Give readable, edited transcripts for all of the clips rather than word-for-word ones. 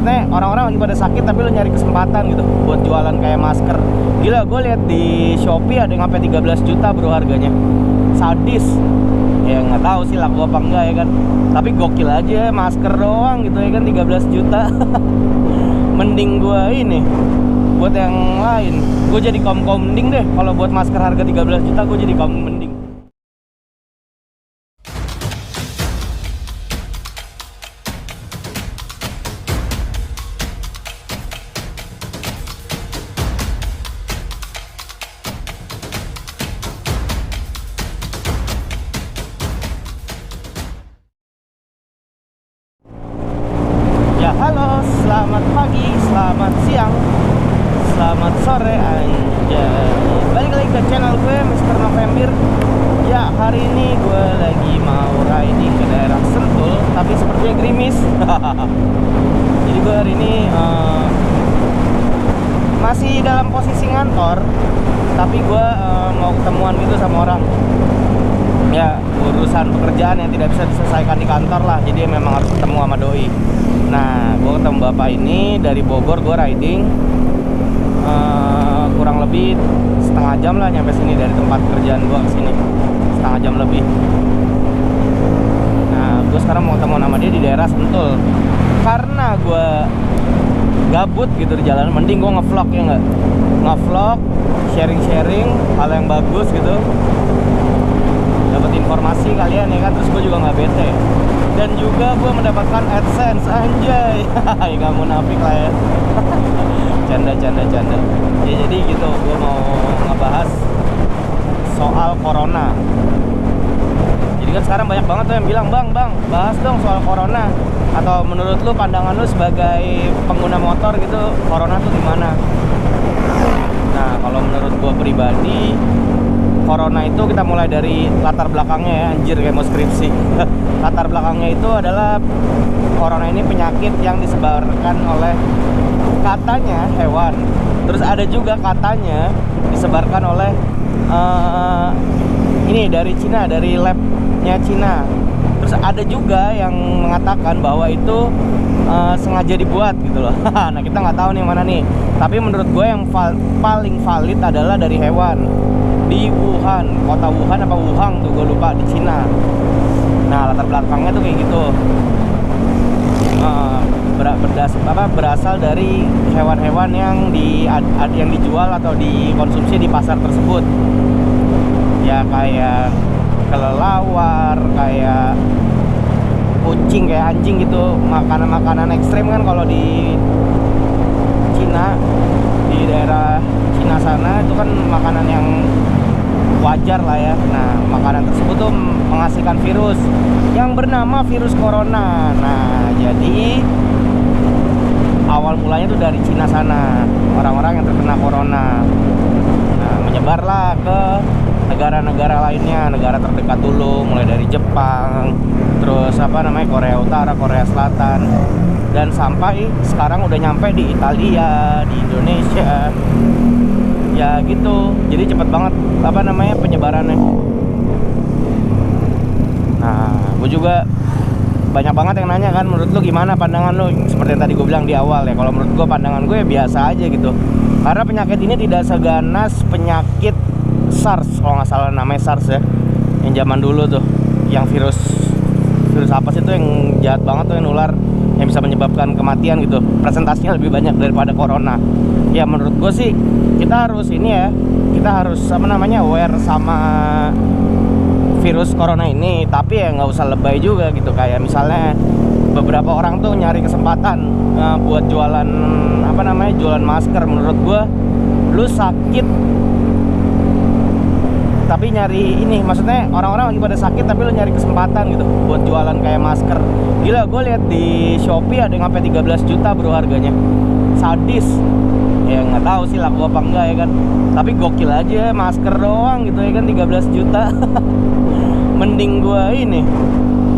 maksudnya orang-orang lagi pada sakit tapi lu nyari kesempatan gitu buat jualan kayak masker. Gila, gue lihat di Shopee ada yang sampai 13 juta bro harganya. Sadis. Ya nggak tahu sih laku apa enggak ya kan. Tapi gokil aja masker doang gitu ya kan 13 juta. Mending gue ini buat yang lain. Gue jadi kaum mending deh kalau buat masker harga 13 juta gue jadi kaum mending. Ya halo, selamat pagi, selamat siang, selamat sore anjay. Balik lagi ke channel gue Mr. November. Ya hari ini gue lagi mau riding ke daerah Sentul, tapi sepertinya gerimis. Jadi gue hari ini masih dalam posisi ngantor, tapi gue mau ketemuan gitu sama orang. Ya urusan pekerjaan yang tidak bisa diselesaikan di kantor lah, jadi memang harus ketemu sama doi. Nah gue ketemu bapak ini dari Bogor, gue riding kurang lebih setengah jam lah nyampe sini dari tempat kerjaan gue ke sini, setengah jam lebih. Nah gue sekarang mau ketemu sama dia di daerah Sentul. Karena gue gabut gitu di jalan, mending gue ngevlog ya nggak, ngevlog, sharing-sharing hal yang bagus gitu, dapat informasi kalian ya kan, terus gue juga nggak bete, dan juga gue mendapatkan AdSense anjay. Nggak munafik lah ya. Canda ya, jadi gitu gue mau ngebahas soal corona. Jadi kan sekarang banyak banget tuh yang bilang bang bahas dong soal corona, atau menurut lu pandangan lu sebagai pengguna motor gitu, corona tuh gimana? Nah kalau menurut gue pribadi, corona itu kita mulai dari latar belakangnya ya, anjir kayak mau skripsi. Latar belakangnya itu adalah corona ini penyakit yang disebarkan oleh katanya hewan. Terus ada juga katanya disebarkan oleh ini dari Cina, dari labnya Cina. Terus ada juga yang mengatakan bahwa itu sengaja dibuat gitu loh. Nah kita nggak tahu nih mana nih. Tapi menurut gue yang paling valid adalah dari hewan. Di Wuhan, kota Wuhan apa Wuhan tuh gue lupa, di Cina. Nah latar belakangnya tuh kayak gitu. Berasal dari hewan-hewan yang dijual atau dikonsumsi di pasar tersebut. Ya kayak kelelawar, kayak kucing, kayak anjing gitu. Makanan-makanan ekstrim kan kalau di Cina, di daerah Cina sana itu kan makanan yang wajar lah ya. Nah makanan tersebut tuh menghasilkan virus yang bernama virus corona. Nah jadi awal mulanya tuh dari Cina sana, orang-orang yang terkena corona. Nah menyebarlah ke negara-negara lainnya, negara terdekat dulu, mulai dari Jepang, terus Korea Utara, Korea Selatan, dan sampai sekarang udah nyampe di Italia, di Indonesia. Ya gitu, jadi cepet banget penyebarannya. Nah gue juga banyak banget yang nanya kan, menurut lu gimana pandangan lu? Seperti yang tadi gue bilang di awal ya, kalau menurut gue pandangan gue ya biasa aja gitu. Karena penyakit ini tidak seganas penyakit SARS, kalau nggak salah namanya SARS ya, yang zaman dulu tuh, yang virus apa sih itu yang jahat banget tuh, yang nular, yang bisa menyebabkan kematian gitu. Presentasinya lebih banyak daripada corona. Ya menurut gue sih kita harus aware sama virus corona ini, tapi ya nggak usah lebay juga gitu. Kayak misalnya beberapa orang tuh nyari kesempatan buat jualan jualan masker. Menurut gue lu sakit tapi nyari ini, maksudnya orang-orang lagi pada sakit tapi lu nyari kesempatan gitu buat jualan kayak masker. Gila, gue lihat di Shopee ada yang sampai 13 juta bro harganya. Sadis. Ya nggak tahu sih laku apa enggak ya kan. Tapi gokil aja masker doang gitu ya kan 13 juta. Mending gue ini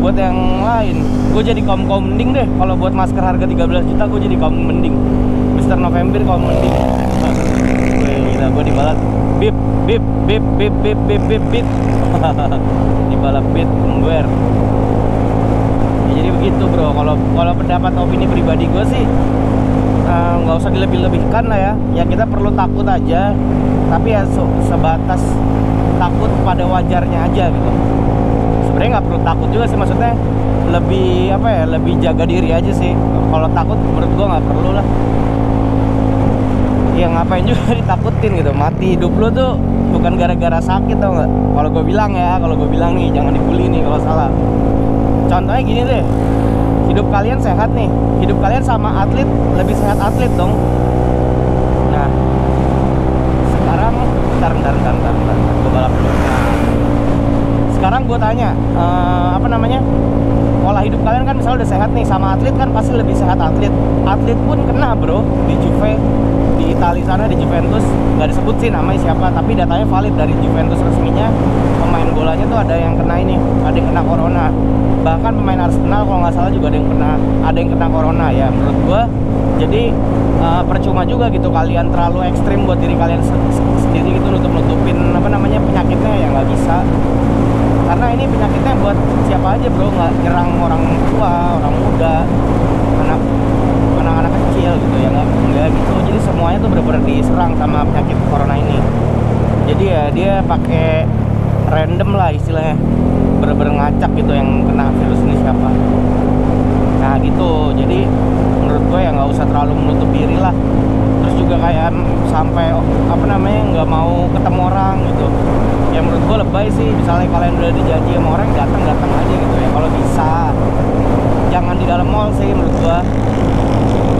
buat yang lain. Gue jadi kaum mending deh kalau buat masker harga 13 juta, gue jadi kaum mending. Mr. November kaum mending. Gila, gue dibalat bip bip bip bip bip bip bip bip. Dibalap bit gue. Ya, jadi gitu bro. Kalau pendapat opini pribadi gue sih nggak usah dilebih-lebihkan lah ya. Ya kita perlu takut aja, tapi ya sebatas takut pada wajarnya aja gitu. Sebenarnya nggak perlu takut juga sih, maksudnya lebih apa ya, lebih jaga diri aja sih. Kalau takut menurut gue nggak perlu lah. Ya ngapain juga ditakutin gitu. Mati hidup lo tuh bukan gara-gara sakit, tau nggak? Kalau gue bilang ya, kalau gue bilang nih, jangan dibully nih kalau salah. Contohnya gini deh, hidup kalian sehat nih, hidup kalian sama atlet, lebih sehat atlet dong. Nah sekarang bentar, gue balap dulu. Nah sekarang gue tanya, apa namanya, pola hidup kalian kan misalnya udah sehat nih, sama atlet kan pasti lebih sehat atlet. Atlet pun kena bro, di Juve, di Italia sana, di Juventus, nggak disebut sih namanya siapa, tapi datanya valid dari Juventus resminya. Pemain bolanya tuh ada yang kena ini, ada yang kena corona. Bahkan pemain Arsenal kalau nggak salah juga ada yang kena corona. Ya menurut gua jadi percuma juga gitu kalian terlalu ekstrim buat diri kalian sendiri gitu, nutupin apa namanya penyakitnya, ya nggak bisa. Karena ini penyakitnya buat siapa aja bro, nggak nyerang orang tua, orang muda, anak-anak kecil gitu ya, nggak gitu. Jadi semuanya tuh benar-benar diserang sama penyakit corona ini. Jadi ya dia pakai random lah istilahnya, bener-bener ngacak gitu yang kena virus ini siapa. Nah gitu, jadi menurut gue ya nggak usah terlalu menutup diri lah. Terus juga kayak sampai apa namanya nggak mau ketemu orang gitu. Ya menurut gue lebay sih, misalnya kalian udah dijanji sama orang, datang aja gitu ya. Kalau bisa jangan di dalam mall sih menurut gue.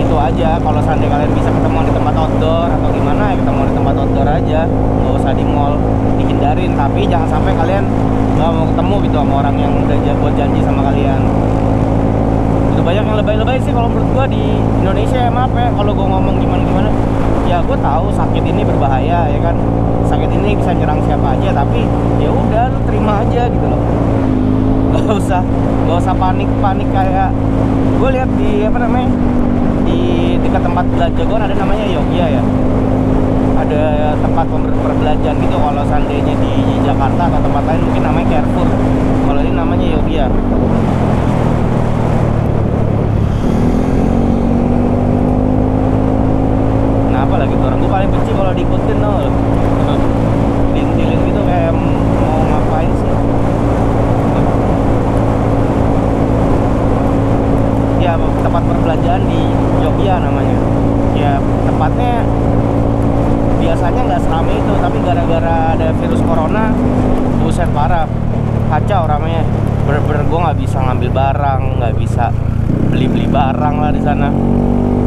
Itu aja. Kalau seandainya kalian bisa ketemu di tempat outdoor atau gimana, ya ketemu di tempat outdoor aja, nggak usah di mall, dihindarin. Tapi jangan sampai kalian nggak mau ketemu gitu sama orang yang udah buat janji sama kalian. Itu banyak yang lebay-lebay sih kalau menurut gua di Indonesia. Ya maaf ya kalau gua ngomong gimana, ya gua tahu sakit ini berbahaya ya kan, sakit ini bisa nyerang siapa aja, tapi ya udah lu terima aja gitu loh. Gak usah panik kayak gue lihat di apa namanya, di dekat tempat belanja gue ada namanya Yogya ya, ada tempat perbelanjaan gitu. Kalau seandainya di Jakarta atau tempat lain mungkin namanya Carrefour, kalau ini namanya Yogya. Nah apa lagi tuh orang, gue paling benci kalau diikutin tau loh, diintilin gitu kayak mau ngapain sih. Ya tempat perbelanjaan di Jogja namanya. Ya tempatnya biasanya nggak seramai itu, tapi gara-gara ada virus corona, buset parah, kacau ramenya. Bener-bener gue nggak bisa ngambil barang, nggak bisa beli barang lah di sana.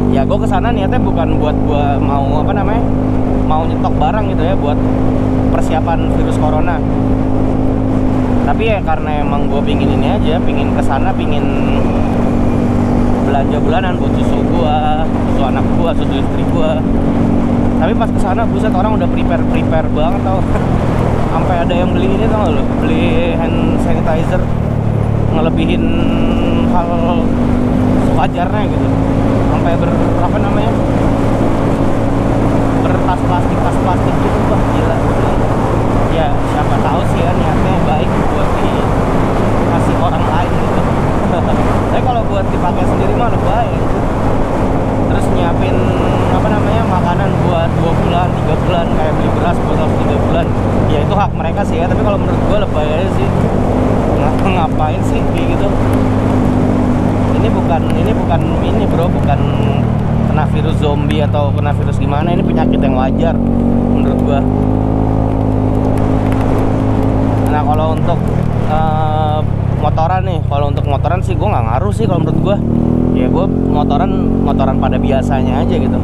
Ya gue kesana niatnya bukan buat gue mau apa namanya, mau nyetok barang gitu ya, buat persiapan virus corona. Tapi ya karena emang gue pingin ini aja, pingin kesana, pingin belanja bulanan buat susu gua, susu anak gua, susu istri gua. Tapi pas kesana buset orang udah prepare banget tau. Sampai ada yang beli ini tau lo, beli hand sanitizer ngelebihin hal sewajarnya gitu. Sampai apa namanya, bertas plastik gitu, wah gila. Ya siapa tahu sih ya niatnya baik buat dikasih orang lain gitu. Tapi kalau buat dipakai sendiri mah lebay gitu. Terus nyiapin apa namanya, makanan buat 2 bulan, 3 bulan, kayak beli beras buat 3 bulan. Ya itu hak mereka sih ya, tapi kalau menurut gue lebay aja sih. Ngapain sih kayak gitu? Ini bukan ini bro, bukan kena virus zombie atau kena virus gimana, ini penyakit yang wajar menurut gue. Nah kalau untuk motoran nih, kalau untuk motoran sih gue nggak ngaruh sih kalau menurut gue. Ya gue motoran pada biasanya aja gitu,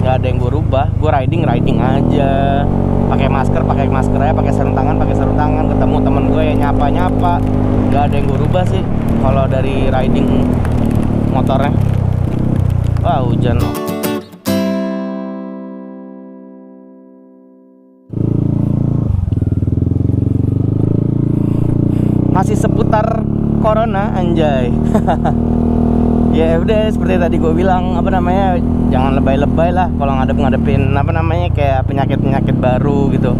nggak ada yang gue rubah. Gue riding aja, pakai masker aja, pakai sarung tangan, ketemu temen gue ya nyapa, nggak ada yang gue rubah sih kalau dari riding motornya. Wah hujan loh. Masih seputar corona anjay. Ya udah seperti tadi gue bilang, apa namanya, jangan lebay-lebay lah kalau ngadepin apa namanya kayak penyakit baru gitu.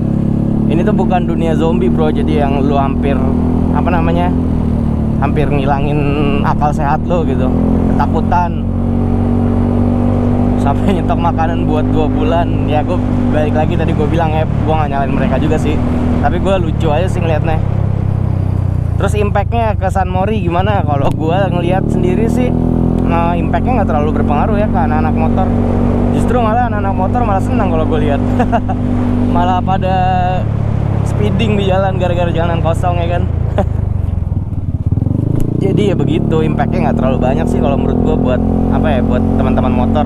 Ini tuh bukan dunia zombie bro, jadi yang lu hampir apa namanya hampir ngilangin akal sehat lo gitu, ketakutan. Sampai nyetok makanan buat 2 bulan. Ya gue balik lagi tadi gue bilang ya, gue gak nyalain mereka juga sih, tapi gue lucu aja sih ngeliatnya. Terus impactnya ke San Mori gimana? Kalau gue ngeliat sendiri sih, impactnya nggak terlalu berpengaruh ya ke anak-anak motor. Justru malah anak-anak motor malah senang kalau gue lihat. Malah pada speeding di jalan gara-gara jalanan kosong ya kan. Jadi ya begitu, impactnya nggak terlalu banyak sih kalau menurut gue buat apa ya, buat teman-teman motor.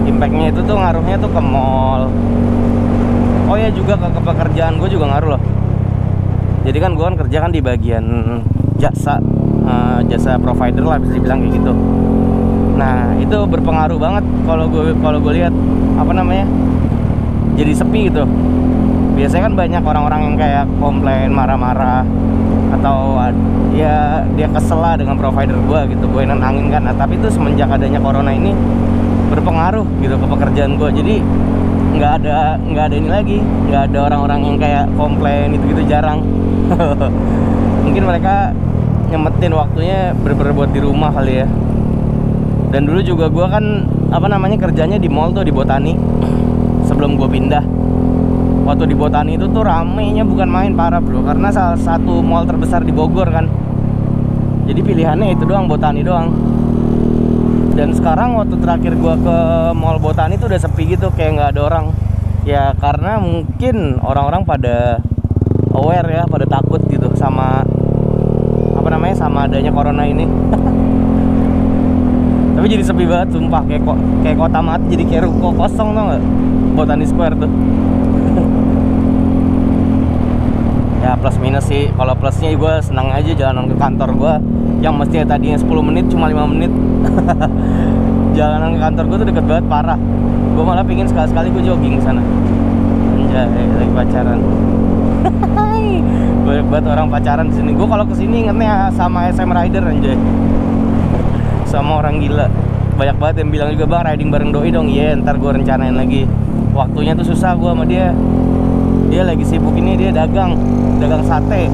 Impactnya itu tuh ngaruhnya tuh ke mall. Oh ya juga ke pekerjaan gue juga ngaruh loh. Jadi kan gue kan kerja kan di bagian jasa, jasa provider lah bisa dibilang kayak gitu. Nah itu berpengaruh banget kalau gue lihat apa namanya, jadi sepi gitu. Biasanya kan banyak orang-orang yang kayak komplain, marah-marah, atau ya dia kesel lah dengan provider gue gitu, gue nantangin kan. Nah, tapi itu semenjak adanya corona ini berpengaruh gitu ke pekerjaan gue. Jadi nggak ada ini lagi, nggak ada orang-orang yang kayak komplain gitu jarang. Mungkin mereka nyemetin waktunya bener-bener buat di rumah kali ya. Dan dulu juga gue kan apa namanya kerjanya di mall tuh, di Botani. Sebelum gue pindah, waktu di Botani itu tuh ramenya bukan main, parah bro, karena salah satu mall terbesar di Bogor kan. Jadi pilihannya itu doang, Botani doang. Dan sekarang waktu terakhir gua ke mall Botani tuh udah sepi gitu, kayak nggak ada orang. Ya karena mungkin orang-orang pada aware ya, pada takut gitu sama apa namanya, sama adanya corona ini. Tapi jadi sepi banget sumpah, kayak kota mati, jadi kayak ruko kosong tau nggak, Botani Square tuh. Ya plus minus sih. Kalau plusnya gue senang aja jalanan ke kantor gue yang mestinya tadinya 10 menit cuma 5 menit. Jalanan ke kantor gue tuh deket banget, parah. Gue malah pingin sekali-sekali gue jogging sana. Anjay, lagi pacaran. Banyak banget orang pacaran di sini. Gue kalau kesini ingetnya sama SM Rider anjay. Sama orang gila. Banyak banget yang bilang juga, bang riding bareng doi dong. Iya, ntar gue rencanain lagi. Waktunya tuh susah gue sama dia. Dia lagi sibuk ini, dia dagang sate.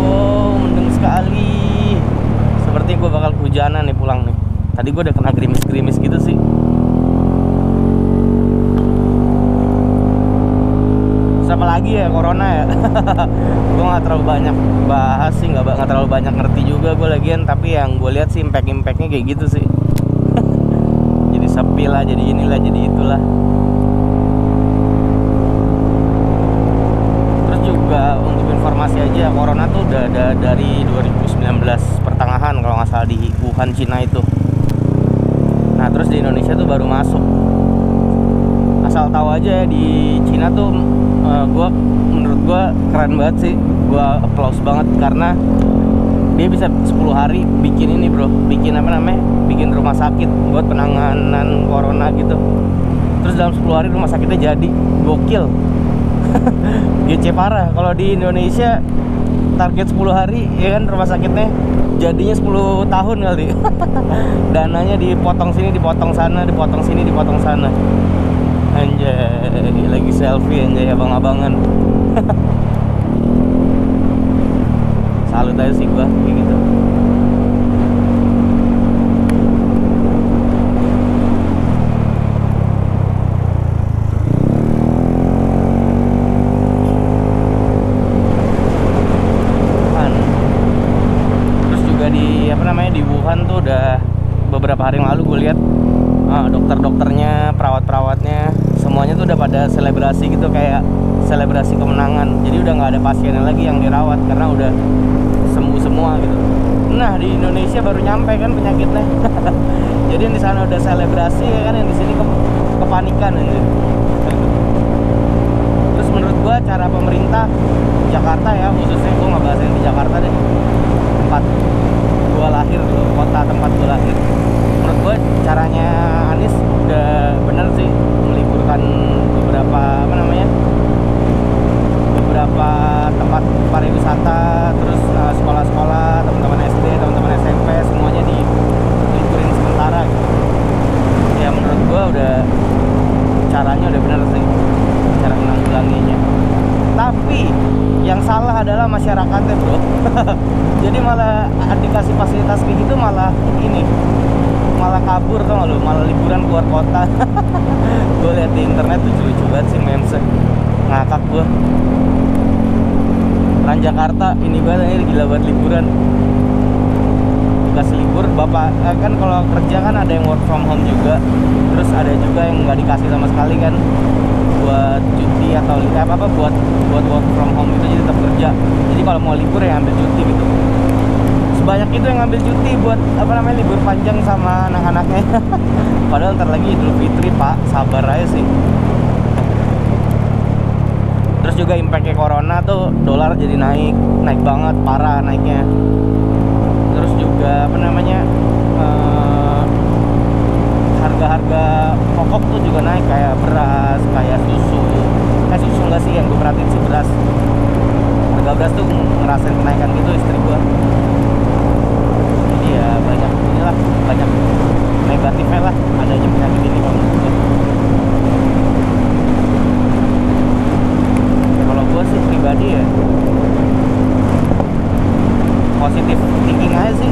Oh, mendung sekali. Seperti gue bakal kehujanan nih pulang nih. Tadi gue udah kena gerimis-gerimis gitu sih. Siapa lagi ya, corona ya. Gue nggak terlalu banyak bahas sih, nggak terlalu banyak ngerti juga gue lagian. Tapi yang gue lihat sih impactnya kayak gitu sih. Jadi sepi lah, jadi inilah, jadi itulah. Terus juga untuk informasi aja, corona tuh udah ada dari 2019 pertengahan kalau nggak salah, di Wuhan, Cina itu. Nah terus di Indonesia tuh baru masuk. Asal tahu aja ya, di Cina tuh menurut gue keren banget sih. Gue applause banget karena dia bisa 10 hari bikin ini bro, bikin apa namanya, bikin rumah sakit buat penanganan corona gitu. Terus dalam 10 hari rumah sakitnya jadi, gokil. GC parah. Kalau di Indonesia target 10 hari ya kan, rumah sakitnya jadinya 10 tahun kali. Dananya dipotong sini, dipotong sana, dipotong sini, dipotong sana. Anjay, lagi selfie anjay, abang-abangan. Salut aja sih gua kayak gitu. Terus juga di apa namanya, di Wuhan tuh udah beberapa hari yang lalu gue lihat dokter-dokternya, perawat-perawatnya, semuanya tuh udah pada selebrasi gitu, kayak selebrasi kemenangan. Jadi udah nggak ada pasiennya lagi yang dirawat karena udah sembuh semua gitu. Nah di Indonesia baru nyampe kan penyakitnya. Jadi yang di sana udah selebrasi ya kan, yang di sini kepanikan aja. Terus menurut gua cara pemerintah Jakarta ya, khususnya gua nggak bahas yang di Jakarta deh, tempat gua lahir dulu, kota tempat gua lahir. Menurut gue caranya Anies udah bener sih, meliburkan beberapa apa namanya, beberapa tempat pariwisata, terus sekolah-sekolah, teman-teman SD, teman-teman SMP, semuanya diliburin sementara gitu. Ya menurut gue udah caranya udah bener masyarakatnya bro. Jadi malah dikasih fasilitas kayak gitu malah ini, malah kabur tau gak lu, malah liburan keluar kota. Gue liat di internet lucu-lucu banget sih memesnya, ngakak gue. Jakarta ini banget, ini gila banget liburan. Dikasih libur bapak kan, kalau kerja kan ada yang work from home juga, terus ada juga yang nggak dikasih sama sekali kan, buat cuti atau apa buat work from home itu, jadi tetap kerja. Jadi kalau mau libur ya ambil cuti gitu. Sebanyak itu yang ngambil cuti buat apa namanya, libur panjang sama anak-anaknya. Padahal ntar lagi Idul Fitri pak, sabar aja sih. Terus juga impactnya corona tuh, dolar jadi naik banget, parah naiknya. Terus juga apa namanya, harga-harga pokok tuh juga naik, kayak beras, kayak susu. Susu enggak sih, yang gue perhatiin sih beras. Harga beras tuh ngerasain kenaikan gitu istri gue. Jadi ya banyak inilah, banyak negatifnya lah adanya penyakit ini kalau menurut gue. Kalau gue sih pribadi ya positif thinking aja sih.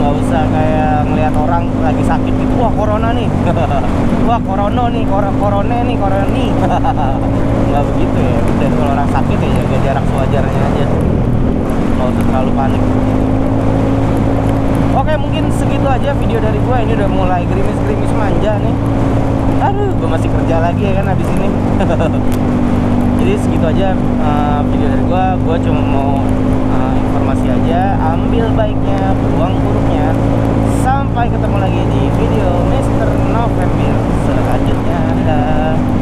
Nggak usah kayak ngelihat orang lagi sakit gitu, wah corona nih. Wah corona nih, corona nih. Nggak begitu ya. Dan kalau orang sakit ya jaga jarak sewajarnya aja, nggak usah terlalu panik. Oke, mungkin segitu aja video dari gue. Ini udah mulai gerimis-gerimis manja nih. Aduh, gue masih kerja lagi ya kan habis ini. Jadi segitu aja video dari gue. Gue cuma mau informasi aja, ambil baiknya, buang buruknya. Sampai ketemu lagi di video Mr. November selanjutnya. Dadah.